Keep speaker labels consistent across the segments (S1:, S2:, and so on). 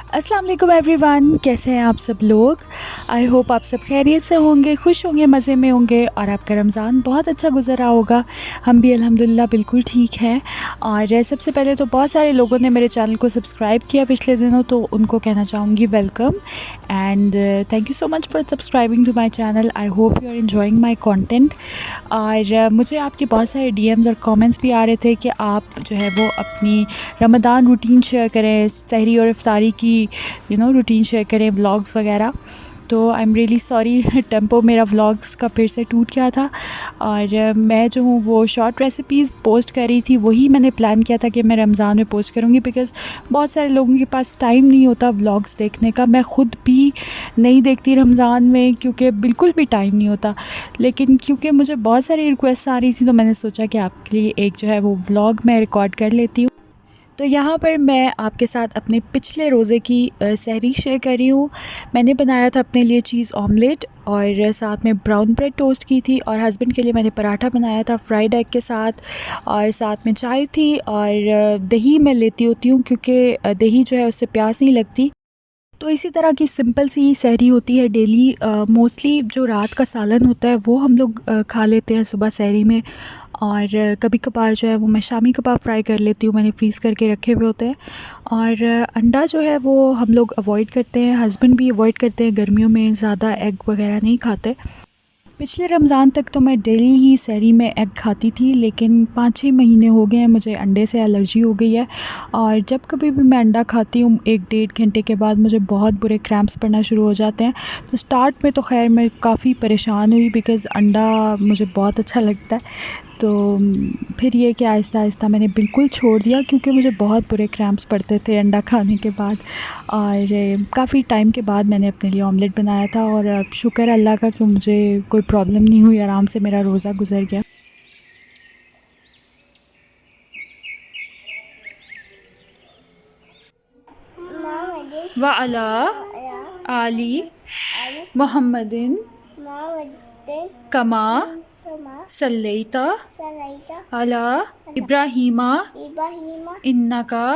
S1: अस्सलाम वालेकुम एवरीवन, कैसे हैं आप सब लोग। आई होप आप सब खैरियत से होंगे, खुश होंगे, मज़े में होंगे और आपका रमज़ान बहुत अच्छा गुजरा होगा। हम भी अल्हम्दुलिल्लाह बिल्कुल ठीक हैं। और सबसे पहले तो बहुत सारे लोगों ने मेरे चैनल को सब्सक्राइब किया पिछले दिनों, तो उनको कहना चाहूँगी welcome and thank you so much for subscribing to my channel. I hope you are enjoying my content. और मुझे आपके बहुत सारे DMs और कमेंट्स भी आ रहे थे कि आप जो है वो अपनी रमज़ान रूटीन शेयर करें, सहरी और इफ्तारी की रूटीन शेयर करें, व्लॉग्स वगैरह। तो I am really sorry, tempo मेरा व्लॉग्स का फिर से टूट गया था। और मैं जो हूँ वो शॉर्ट रेसिपीज़ पोस्ट कर रही थी, वही मैंने प्लान किया था कि मैं रमज़ान में पोस्ट करूँगी, बिकॉज़ बहुत सारे लोगों के पास टाइम नहीं होता व्लॉग्स देखने का। मैं ख़ुद भी नहीं देखती रमज़ान में क्योंकि बिल्कुल भी टाइम नहीं होता, लेकिन क्योंकि मुझे बहुत सारी रिक्वेस्ट आ रही थी तो मैंने सोचा कि आपके लिए एक जो है वो व्लॉग मैं रिकॉर्ड कर लेती हूँ। तो यहाँ पर मैं आपके साथ अपने पिछले रोज़े की सहरी शेयर कर रही हूँ। मैंने बनाया था अपने लिए चीज़ ऑमलेट और साथ में ब्राउन ब्रेड टोस्ट की थी, और हस्बैंड के लिए मैंने पराठा बनाया था फ्राइड एग के साथ, और साथ में चाय थी। और दही मैं लेती होती हूँ क्योंकि दही जो है उससे प्यास नहीं लगती। तो इसी तरह की सिंपल सी सहरी होती है डेली। मोस्टली जो रात का सालन होता है वो हम लोग खा लेते हैं सुबह सहरी में, और कभी कभार जो है वो मैं शामी कबाब फ्राई कर लेती हूँ, मैंने फ्रीज़ करके रखे हुए होते हैं। और अंडा जो है वो हम लोग अवॉइड करते हैं, हस्बैंड भी अवॉइड करते हैं, गर्मियों में ज़्यादा एग वगैरह नहीं खाते। पिछले रमज़ान तक तो मैं डेली ही सहरी में एग खाती थी, लेकिन 5-6 महीने हो गए हैं मुझे अंडे से एलर्जी हो गई है। और जब कभी भी मैं अंडा खाती हूँ 1-1.5 घंटे के बाद मुझे बहुत बुरे क्रैम्प्स पड़ना शुरू हो जाते हैं। तो स्टार्ट में तो खैर मैं काफ़ी परेशान हुई, बिकॉज़ अंडा मुझे बहुत अच्छा लगता है। तो फिर ये कि आहिस्ता आहिस्ता मैंने बिल्कुल छोड़ दिया, क्योंकि मुझे बहुत बुरे क्रैम्प्स पड़ते थे अंडा खाने के बाद। और काफ़ी टाइम के बाद मैंने अपने लिए ऑमलेट बनाया था, और शुक्र है अल्लाह का कि मुझे कोई प्रॉब्लम नहीं हुई, आराम से मेरा रोज़ा गुजर गया। व अला आली मोहम्मदिन कमा सल्लैता अला इब्राहीमा इन्नका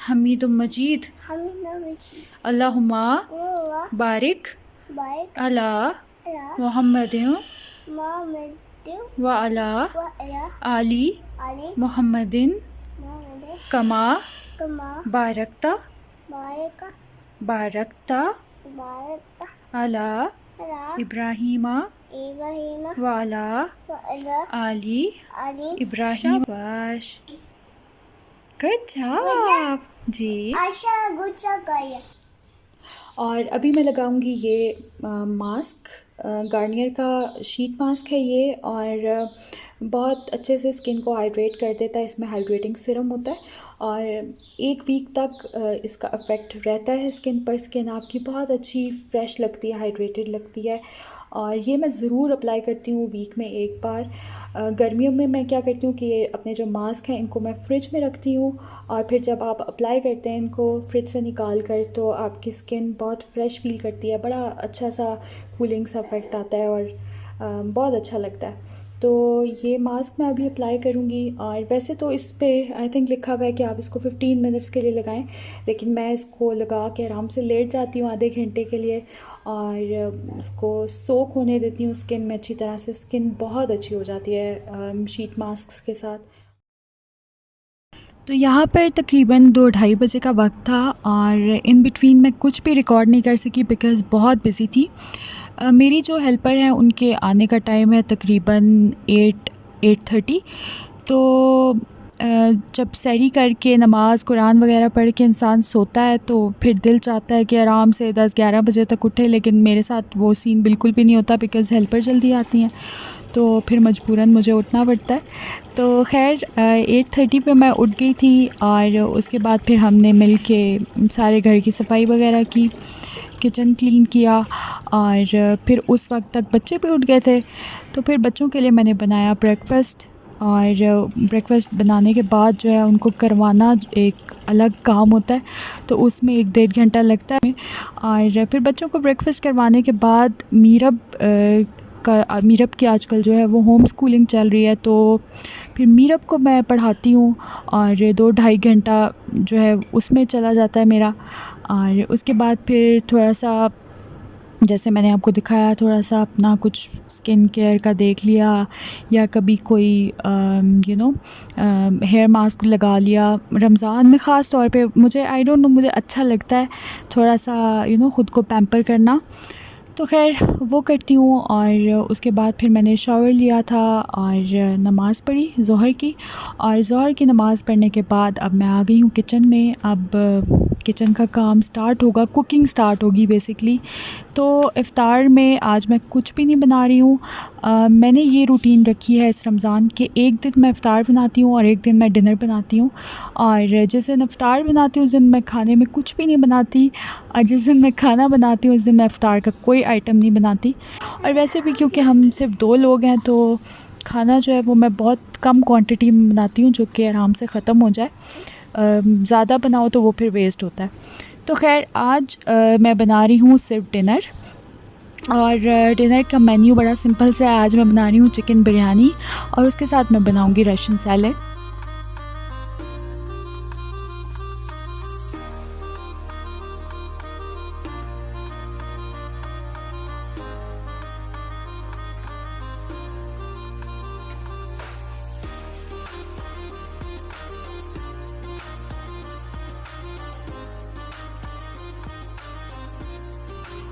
S1: हमीदुम मजीद। अल्लाहुम्मा बारिक अला मोहम्मदिन व अला आली मोहम्मदिन कमा बारकता अला इब्राहीमा व अला आली इब्राहीम। गुड जॉब जी। और अभी मैं लगाऊंगी ये मास्क, गार्नियर का शीट मास्क है ये, और बहुत अच्छे से स्किन को हाइड्रेट कर देता है। इसमें हाइड्रेटिंग सीरम होता है, और 1 वीक तक इसका इफ़ेक्ट रहता है स्किन पर। स्किन आपकी बहुत अच्छी फ्रेश लगती है, हाइड्रेटेड लगती है। और ये मैं ज़रूर अप्लाई करती हूँ वीक में 1 बार। गर्मियों में मैं क्या करती हूँ कि ये अपने जो मास्क हैं इनको मैं फ्रिज में रखती हूँ, और फिर जब आप अप्लाई करते हैं इनको फ्रिज से निकाल कर, तो आपकी स्किन बहुत फ़्रेश फ़ील करती है, बड़ा अच्छा सा कूलिंग सा इफ़ेक्ट आता है, और बहुत अच्छा लगता है। तो ये मास्क मैं अभी अप्लाई करूँगी। और वैसे तो इस पे आई थिंक लिखा हुआ है कि आप इसको 15 मिनट्स के लिए लगाएं, लेकिन मैं इसको लगा के आराम से लेट जाती हूँ आधे घंटे के लिए, और उसको सोक होने देती हूँ स्किन में अच्छी तरह से। स्किन बहुत अच्छी हो जाती है शीट मास्क के साथ। तो यहाँ पर तकरीबन 2-2:30 बजे का वक्त था, और इन बिटवीन मैं कुछ भी रिकॉर्ड नहीं कर सकी बिकॉज़ बहुत बिज़ी थी। मेरी जो हेल्पर हैं उनके आने का टाइम है तकरीबन 8-8:30। तो जब सहरी करके नमाज़ कुरान वगैरह पढ़ के इंसान सोता है तो फिर दिल चाहता है कि आराम से 10-11 बजे तक उठे, लेकिन मेरे साथ वो सीन बिल्कुल भी नहीं होता बिकॉज़ हेल्पर जल्दी आती हैं, तो फिर मजबूरन मुझे उठना पड़ता है। तो खैर 8:30 पे मैं उठ गई थी, और उसके बाद फिर हमने मिल के सारे घर की सफाई वगैरह की, किचन क्लीन किया, और फिर उस वक्त तक बच्चे भी उठ गए थे। तो फिर बच्चों के लिए मैंने बनाया ब्रेकफ़ास्ट, और ब्रेकफ़ास्ट बनाने के बाद जो है उनको करवाना एक अलग काम होता है, तो उसमें 1-1.5 घंटा लगता है। और फिर बच्चों को ब्रेकफ़ास्ट करवाने के बाद मीरब की आजकल जो है वो होम स्कूलिंग चल रही है, तो फिर मीरब को मैं पढ़ाती हूँ, और 2-2.5 घंटा जो है उसमें चला जाता है मेरा। और उसके बाद फिर थोड़ा सा, जैसे मैंने आपको दिखाया, थोड़ा सा अपना कुछ स्किन केयर का देख लिया, या कभी कोई हेयर मास्क लगा लिया। रमज़ान में ख़ास तौर पे मुझे आई डोंट नो, मुझे अच्छा लगता है थोड़ा सा ख़ुद को पैम्पर करना। तो ख़ैर वो करती हूँ। और उसके बाद फिर मैंने शावर लिया था और नमाज़ पढ़ी ज़ोहर की। और ज़ोहर की नमाज़ पढ़ने के बाद अब मैं आ गई हूँ किचन में। अब किचन का काम स्टार्ट होगा, कुकिंग स्टार्ट होगी बेसिकली। तो इफ़्तार में आज मैं कुछ भी नहीं बना रही हूँ। मैंने ये रूटीन रखी है इस रमज़ान के, एक दिन मैं इफ़्तार बनाती हूँ और एक दिन मैं डिनर बनाती हूँ। और जिस दिन इफ़्तार बनाती हूँ उस दिन मैं खाने में कुछ भी नहीं बनाती, और जिस दिन मैं खाना बनाती हूँ उस दिन मैं इफ़्तार का कोई आइटम नहीं बनाती। और वैसे भी क्योंकि हम सिर्फ 2 लोग हैं तो खाना जो है वो मैं बहुत कम क्वांटिटी में बनाती हूँ, जो कि आराम से ख़त्म हो जाए। ज़्यादा बनाओ तो वो फिर वेस्ट होता है। तो ख़ैर आज मैं बना रही हूँ सिर्फ डिनर। और डिनर का मेन्यू बड़ा सिंपल सा है। आज मैं बना रही हूँ चिकन बिरयानी, और उसके साथ मैं बनाऊँगी रशियन सैलेड।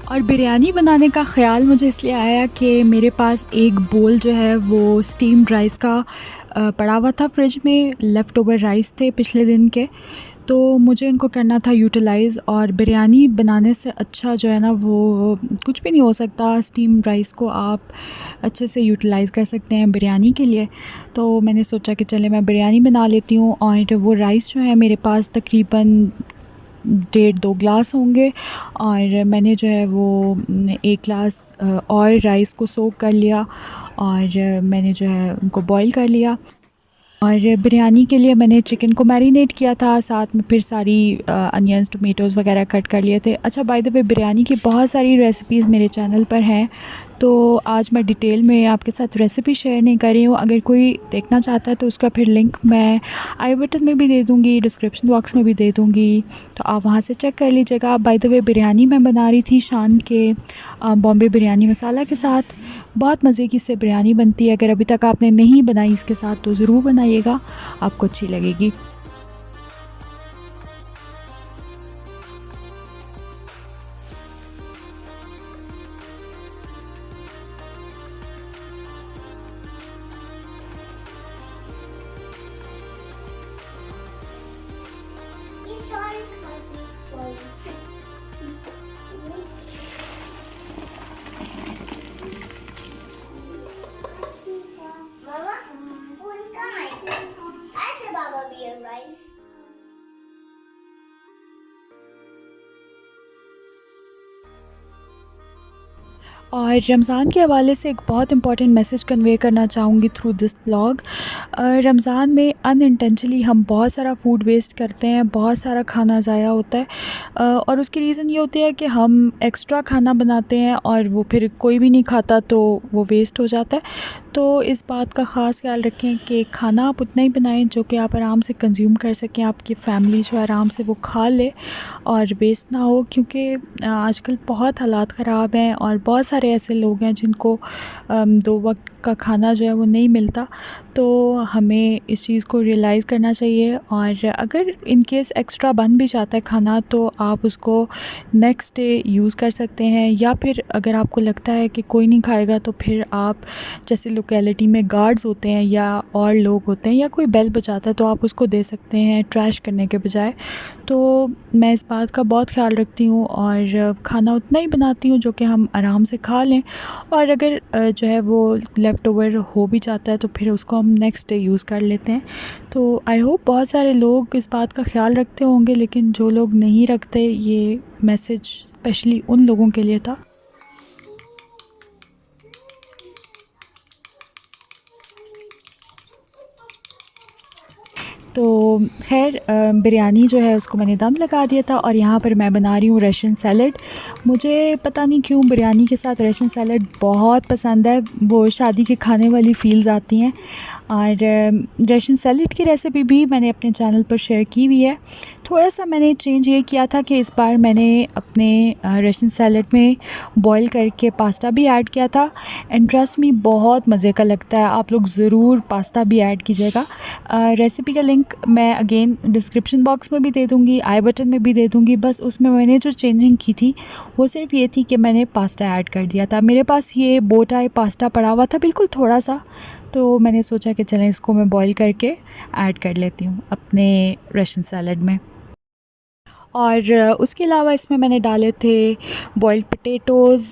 S1: और बिरयानी बनाने का ख़्याल मुझे इसलिए आया कि मेरे पास एक बोल जो है वो स्टीम्ड राइस का पड़ा हुआ था फ्रिज में। लेफ़्ट ओवर राइस थे पिछले दिन के, तो मुझे उनको करना था यूटिलाइज़। और बिरयानी बनाने से अच्छा जो है ना वो कुछ भी नहीं हो सकता। स्टीम्ड राइस को आप अच्छे से यूटिलाइज़ कर सकते हैं बिरयानी के लिए। तो मैंने सोचा कि चले मैं बिरयानी बना लेती हूँ। और वो राइस जो है मेरे पास तकरीबन 1.5-2 ग्लास होंगे। और मैंने जो है वो 1 ग्लास और राइस को सोक कर लिया, और मैंने जो है उनको बॉईल कर लिया। और बिरयानी के लिए मैंने चिकन को मैरिनेट किया था, साथ में फिर सारी अनियंस, टोमेटोज़ वगैरह कट कर लिए थे। अच्छा, बाय द वे, बिरयानी की बहुत सारी रेसिपीज़ मेरे चैनल पर हैं, तो आज मैं डिटेल में आपके साथ रेसिपी शेयर नहीं कर रही हूँ। अगर कोई देखना चाहता है तो उसका फिर लिंक मैं आई बटन में भी दे दूँगी, डिस्क्रिप्शन बॉक्स में भी दे दूँगी, तो आप वहाँ से चेक कर लीजिएगा। बाय द वे, बिरयानी मैं बना रही थी शान के बॉम्बे बिरयानी मसाला के साथ। बहुत मज़े की इससे बिरयानी बनती है। अगर अभी तक आपने नहीं बनाई इसके साथ तो ज़रूर बनाइएगा, आपको अच्छी लगेगी।
S2: Mama, spoon कहाँ है? ऐसे बाबा भी है राइस।
S1: और रमज़ान के हवाले से एक बहुत इंपॉर्टेंट मैसेज कन्वे करना चाहूँगी थ्रू दिस व्लॉग। रमज़ान में अनइंटेंशनली हम बहुत सारा फूड वेस्ट करते हैं, बहुत सारा खाना ज़ाया होता है। और उसकी रीज़न ये होती है कि हम एक्स्ट्रा खाना बनाते हैं और वो फिर कोई भी नहीं खाता, तो वो वेस्ट हो जाता है। तो इस बात का ख़ास ख्याल रखें कि खाना आप उतना ही बनाएं जो कि आप आराम से कंज्यूम कर सकें, आपकी फ़ैमिली जो आराम से वो खा ले और वेस्ट ना हो। क्योंकि आजकल बहुत हालात ख़राब हैं और बहुत सारे ऐसे लोग हैं जिनको 2 वक्त का खाना जो है वो नहीं मिलता। तो हमें इस चीज़ को रियलाइज़ करना चाहिए। और अगर इन केस एक्स्ट्रा बन भी जाता है खाना तो आप उसको नेक्स्ट डे यूज़ कर सकते हैं, या फिर अगर आपको लगता है कि कोई नहीं खाएगा तो फिर आप, जैसे लोकेलिटी में गार्ड्स होते हैं या और लोग होते हैं या कोई बेल बजाता है, तो आप उसको दे सकते हैं ट्रैश करने के बजाय। तो मैं इस बात का बहुत ख्याल रखती हूँ और खाना उतना ही बनाती हूँ जो कि हम आराम से खा लें। और अगर जो है वो लेफ़्ट ओवर हो भी जाता है तो फिर उसको हम नेक्स्ट डे यूज़ कर लेते हैं। तो आई होप बहुत सारे लोग इस बात का ख्याल रखते होंगे, लेकिन जो लोग नहीं रखते, ये मैसेज स्पेशली उन लोगों के लिए था। तो खैर बिरयानी जो है उसको मैंने दम लगा दिया था और यहाँ पर मैं बना रही हूँ रशियन सैलड। मुझे पता नहीं क्यों बिरयानी के साथ रशियन सैलड बहुत पसंद है, वो शादी के खाने वाली फ़ील्स आती हैं। और रशियन सैलड की रेसिपी भी मैंने अपने चैनल पर शेयर की हुई है। थोड़ा सा मैंने चेंज ये किया था कि इस बार मैंने अपने रशियन सैलड में बॉईल करके पास्ता भी ऐड किया था एंड ट्रस्ट मी बहुत मज़े का लगता है। आप लोग ज़रूर पास्ता भी ऐड कीजिएगा। रेसिपी का लिंक मैं अगेन डिस्क्रिप्शन बॉक्स में भी दे दूँगी, आई बटन में भी दे दूँगी। बस उसमें मैंने जो चेंजिंग की थी वो सिर्फ ये थी कि मैंने पास्ता ऐड कर दिया था। मेरे पास ये बो टाइप पास्ता पड़ा हुआ था बिल्कुल थोड़ा सा, तो मैंने सोचा कि चलें इसको मैं बॉईल करके ऐड कर लेती हूँ अपने रशियन सैलड में। और उसके अलावा इसमें मैंने डाले थे बॉइल्ड पोटैटोज़,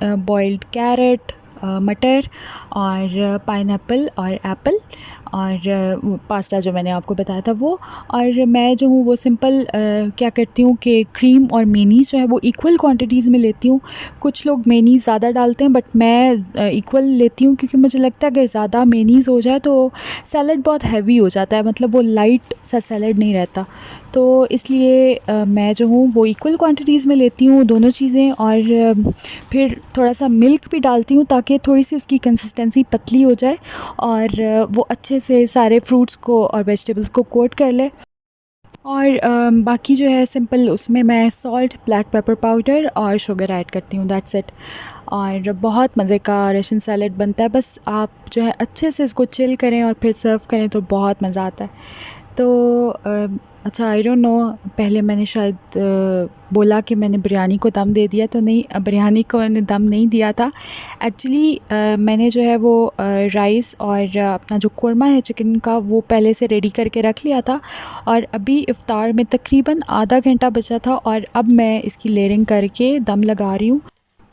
S1: बॉइल्ड कैरेट, मटर और पाइनएप्पल और एप्पल और पास्ता जो मैंने आपको बताया था वो। और मैं जो हूँ वो सिंपल क्या करती हूँ कि क्रीम और मेयोनीज़ जो है वो इक्वल क्वांटिटीज़ में लेती हूँ। कुछ लोग मेयोनीज़ ज़्यादा डालते हैं बट मैं इक्वल लेती हूँ क्योंकि मुझे लगता है अगर ज़्यादा मेयोनीज़ हो जाए तो सैलड बहुत हैवी हो जाता है, मतलब वो लाइट सा सैलड नहीं रहता। तो इसलिए मैं जो हूँ वो इक्वल क्वांटिटीज़ में लेती हूँ दोनों चीज़ें। और फिर थोड़ा सा मिल्क भी डालती हूँ ताकि थोड़ी सी उसकी कंसिस्टेंसी पतली हो जाए और वो अच्छे से सारे फ्रूट्स को और वेजिटेबल्स को कोट कर ले। और बाकी जो है सिंपल उसमें मैं सॉल्ट, ब्लैक पेपर पाउडर और शुगर ऐड करती हूँ, दैट्स इट। और बहुत मज़े का रशियन सैलड बनता है। बस आप जो है अच्छे से इसको चिल करें और फिर सर्व करें तो बहुत मज़ा आता है। तो अच्छा आई डोंट नो, पहले मैंने शायद बोला कि मैंने बिरयानी को दम दे दिया, तो नहीं, बिरयानी को मैंने दम नहीं दिया था। एक्चुअली मैंने जो है वो राइस और अपना जो कोरमा है चिकन का वो पहले से रेडी करके रख लिया था और अभी इफ़्तार में तकरीबन आधा घंटा बचा था और अब मैं इसकी लेयरिंग करके दम लगा रही हूँ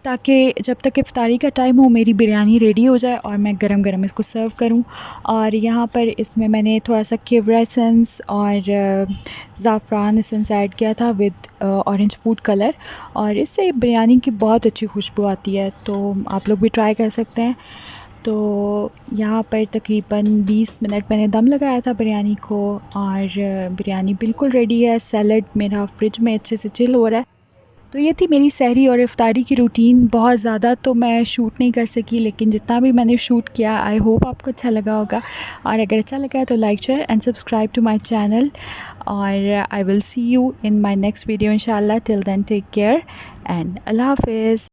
S1: ताकि जब तक इफ्तारी का टाइम हो मेरी बिरयानी रेडी हो जाए और मैं गरम गरम इसको सर्व करूं। और यहाँ पर इसमें मैंने थोड़ा सा केवड़ा एसेंस और ज़ाफ़रान एसेंस ऐड किया था विद ऑरेंज फूड कलर और इससे बिरयानी की बहुत अच्छी खुशबू आती है, तो आप लोग भी ट्राई कर सकते हैं। तो यहाँ पर तकरीबन 20 मिनट मैंने दम लगाया था बिरयानी को और बिरयानी बिल्कुल रेडी है। सैलड मेरा फ्रिज में अच्छे से चिल हो रहा है। तो ये थी मेरी सहरी और इफ़्तारी की रूटीन। बहुत ज़्यादा तो मैं शूट नहीं कर सकी, लेकिन जितना भी मैंने शूट किया आई होप आपको अच्छा लगा होगा। और अगर अच्छा लगा है तो like, share and subscribe to my channel. और I will see you in my next video इंशाल्लाह। Till then take care and अल्लाह हाफ़िज़।